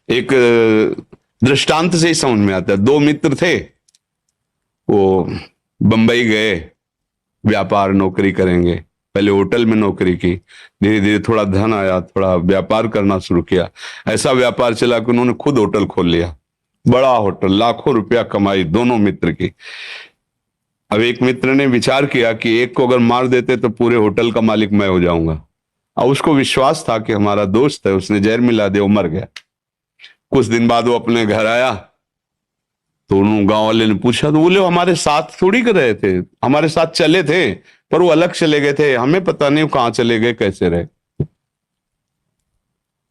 एक दृष्टांत से ही समझ में आता है। दो मित्र थे, वो बंबई गए व्यापार नौकरी करेंगे। पहले होटल में नौकरी की, धीरे धीरे थोड़ा धन आया, थोड़ा व्यापार करना शुरू किया। ऐसा व्यापार चला कि उन्होंने खुद होटल खोल लिया, बड़ा होटल, लाखों रुपया कमाई दोनों मित्र की। अब एक मित्र ने विचार किया कि एक को अगर मार देते तो पूरे होटल का मालिक मैं हो जाऊंगा। और उसको विश्वास था कि हमारा दोस्त है, उसने जहर मिला दिया, वो मर गया। कुछ दिन बाद वो अपने घर आया तो उन गांव वाले ने पूछा, तो बोले हमारे साथ थोड़ी कर रहे थे, हमारे साथ चले थे पर वो अलग चले गए थे, हमें पता नहीं वो कहां चले गए, कैसे रहे।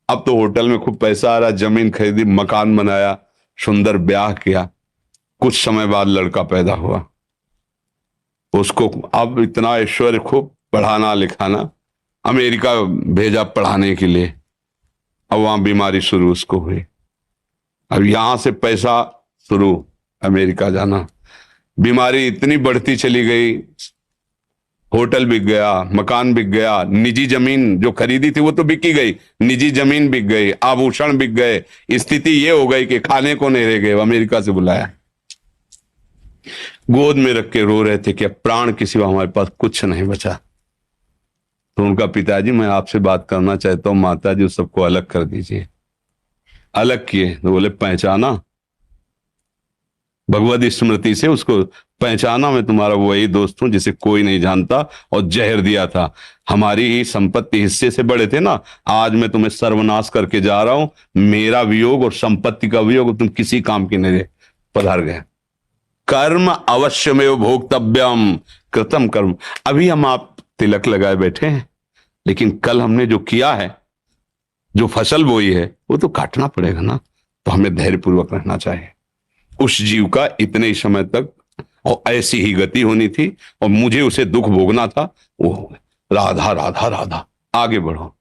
अब तो होटल में खूब पैसा आ रहा, जमीन खरीदी, मकान बनाया, सुंदर ब्याह किया। कुछ समय बाद लड़का पैदा हुआ, उसको अब इतना ऐश्वर्य, खूब पढ़ाना लिखाना, अमेरिका भेजा पढ़ाने के लिए। अब वहां बीमारी शुरू उसको हुई, अब यहां से पैसा शुरू, अमेरिका जाना। बीमारी इतनी बढ़ती चली गई, होटल बिक गया, मकान बिक गया, निजी जमीन जो खरीदी थी वो तो बिक ही गई, निजी जमीन बिक गई, आभूषण बिक गए। स्थिति ये हो गई कि खाने को नहीं रह गए। अमेरिका से बुलाया, गोद में रख के रो रहे थे कि अब प्राण के सिवा हमारे पास कुछ नहीं बचा। तो उनका पिताजी, मैं आपसे बात करना चाहता हूं, माता जी सबको अलग कर दीजिए। अलग किए तो बोले पहचाना, भगवत स्मृति से उसको पहचाना, मैं तुम्हारा वही दोस्त हूं जिसे कोई नहीं जानता, और जहर दिया था। हमारी ही संपत्ति हिस्से से बड़े थे ना, आज मैं तुम्हें सर्वनाश करके जा रहा हूं। मेरा वियोग और संपत्ति का वियोग तुम किसी काम की नहीं। पधार गए। कर्म अवश्यमेव भोक्तव्यम, कृतम कर्म। अभी हम आप तिलक लगाए बैठे हैं, लेकिन कल हमने जो किया है, जो फसल बोई है, वो तो काटना पड़ेगा ना। तो हमें धैर्यपूर्वक रहना चाहिए। उस जीव का इतने ही समय तक और ऐसी ही गति होनी थी, और मुझे उसे दुख भोगना था। वो राधा राधा राधा, आगे बढ़ो,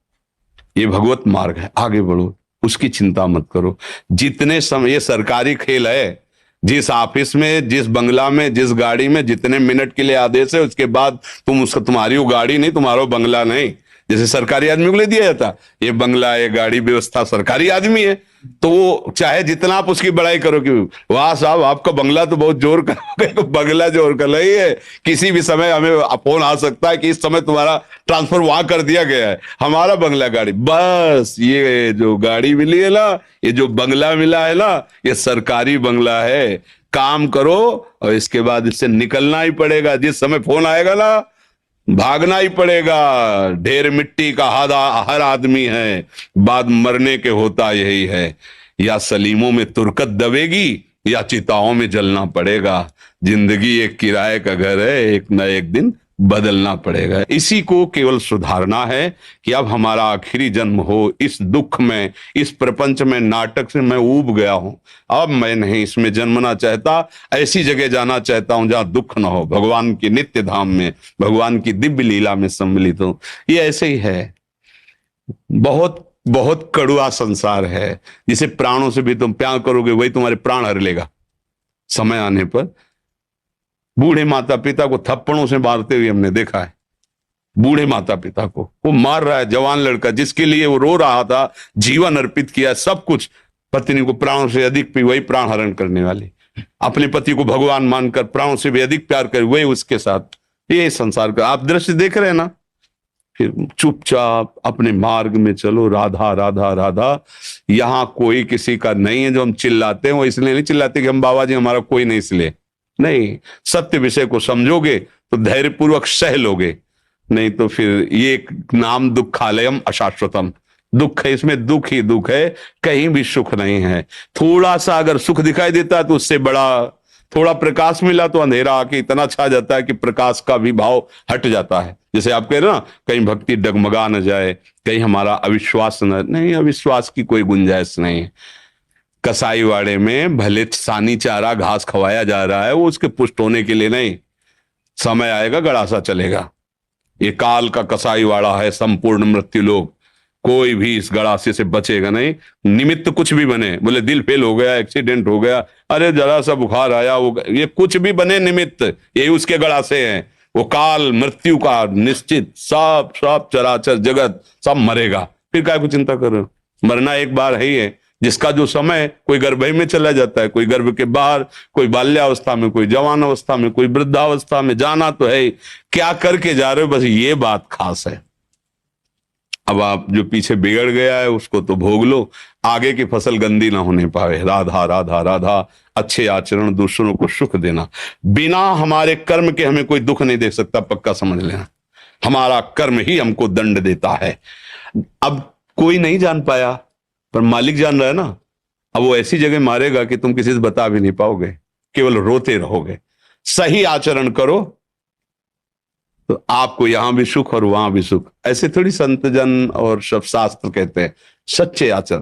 ये भगवत मार्ग है, आगे बढ़ो, उसकी चिंता मत करो। जितने समय, ये सरकारी खेल है, जिस ऑफिस में, जिस बंगला में, जिस गाड़ी में जितने मिनट के लिए आदेश है, उसके बाद तुम उसका, तुम्हारी वो गाड़ी नहीं, तुम्हारा बंगला नहीं। जैसे सरकारी आदमी को ले दिया जाता, ये बंगला, ये गाड़ी व्यवस्था, सरकारी आदमी है, तो वो चाहे जितना आप उसकी बड़ाई करो कि वाह साहब आपका बंगला तो बहुत जोर का बंगला जोर का नहीं है। किसी भी समय हमें फोन आ सकता है कि इस समय तुम्हारा ट्रांसफर वहां कर दिया गया है। हमारा बंगला गाड़ी, बस ये जो गाड़ी मिली है ना, ये जो बंगला मिला है ना, ये सरकारी बंगला है। काम करो और इसके बाद इससे निकलना ही पड़ेगा। जिस समय फोन आएगा ना, भागना ही पड़ेगा। ढेर मिट्टी का हर आदमी है, बाद मरने के होता यही है। या सलीमों में तुरकत दबेगी या चिताओं में जलना पड़ेगा। जिंदगी एक किराए का घर है, एक न एक दिन बदलना पड़ेगा। इसी को केवल सुधारना है कि अब हमारा आखिरी जन्म हो। इस दुख में, इस प्रपंच में, नाटक से मैं ऊब गया हूं। अब मैं नहीं इसमें जन्मना चाहता। ऐसी जगह जाना चाहता हूं जहां दुख न हो, भगवान के नित्य धाम में, भगवान की दिव्य लीला में सम्मिलित हो। ये ऐसे ही है, बहुत बहुत कड़ुआ संसार है। जिसे प्राणों से भी तुम प्यार करोगे, वही तुम्हारे प्राण हर लेगा समय आने पर। बूढ़े माता पिता को थप्पड़ों से मारते हुए हमने देखा है। बूढ़े माता पिता को वो मार रहा है, जवान लड़का जिसके लिए वो रो रहा था, जीवन अर्पित किया, सब कुछ। पत्नी को प्राणों से अधिक भी, वही प्राण हरण करने वाली। अपने पति को भगवान मानकर प्राणों से भी अधिक प्यार करे, वही उसके साथ। ये संसार का आप दृश्य देख रहे हैं ना। फिर चुपचाप अपने मार्ग में चलो, राधा राधा राधा। यहां कोई किसी का नहीं है। जो हम चिल्लाते हैं वो इसलिए नहीं चिल्लाते कि हम बाबा जी हमारा कोई नहीं, इसलिए नहीं। सत्य विषय को समझोगे तो धैर्यपूर्वक सह लोगे, नहीं तो फिर ये नाम दुखालयम अशाश्वतम। दुख है, इसमें दुख ही दुख है, कहीं भी सुख नहीं है। थोड़ा सा अगर सुख दिखाई देता है तो उससे बड़ा, थोड़ा प्रकाश मिला तो अंधेरा आके इतना छा जाता है कि प्रकाश का भी भाव हट जाता है। जैसे आप कह रहे ना, कहीं भक्ति डगमगा न जाए, कहीं हमारा अविश्वास न, नहीं, अविश्वास की कोई गुंजाइश नहीं है। कसाई वाड़े में भले सानी चारा घास खवाया जा रहा है, वो उसके पुष्ट होने के लिए नहीं। समय आएगा गड़ासा चलेगा। ये काल का कसाई वाड़ा है, संपूर्ण मृत्यु लोग। कोई भी इस गड़ासे से बचेगा नहीं। निमित्त कुछ भी बने, बोले दिल फेल हो गया, एक्सीडेंट हो गया, अरे जरा सा बुखार आया, वो ये कुछ भी बने निमित्त, यही उसके गड़ासे हैं। वो काल मृत्यु का निश्चित, सब सब चराचर जगत सब मरेगा। फिर क्या को चिंता कर रहे हो? मरना एक बार है ही है, जिसका जो समय, कोई गर्भ में चला जाता है, कोई गर्भ के बाहर, कोई बाल्यावस्था में, कोई जवान अवस्था में, कोई वृद्धावस्था में, जाना तो है। क्या करके जा रहे हो, बस ये बात खास है। अब आप जो पीछे बिगड़ गया है उसको तो भोग लो, आगे की फसल गंदी ना होने पावे। राधा राधा राधा। अच्छे आचरण, दूसरों को सुख देना। बिना हमारे कर्म के हमें कोई दुख नहीं दे सकता, पक्का समझ लेना। हमारा कर्म ही हमको दंड देता है। अब कोई नहीं जान पाया, पर मालिक जान रहा है ना। अब वो ऐसी जगह मारेगा कि तुम किसी से बता भी नहीं पाओगे, केवल रोते रहोगे। सही आचरण करो तो आपको यहां भी सुख और वहां भी सुख। ऐसे थोड़ी संत जन और सब शास्त्र कहते हैं। सच्चे आचरण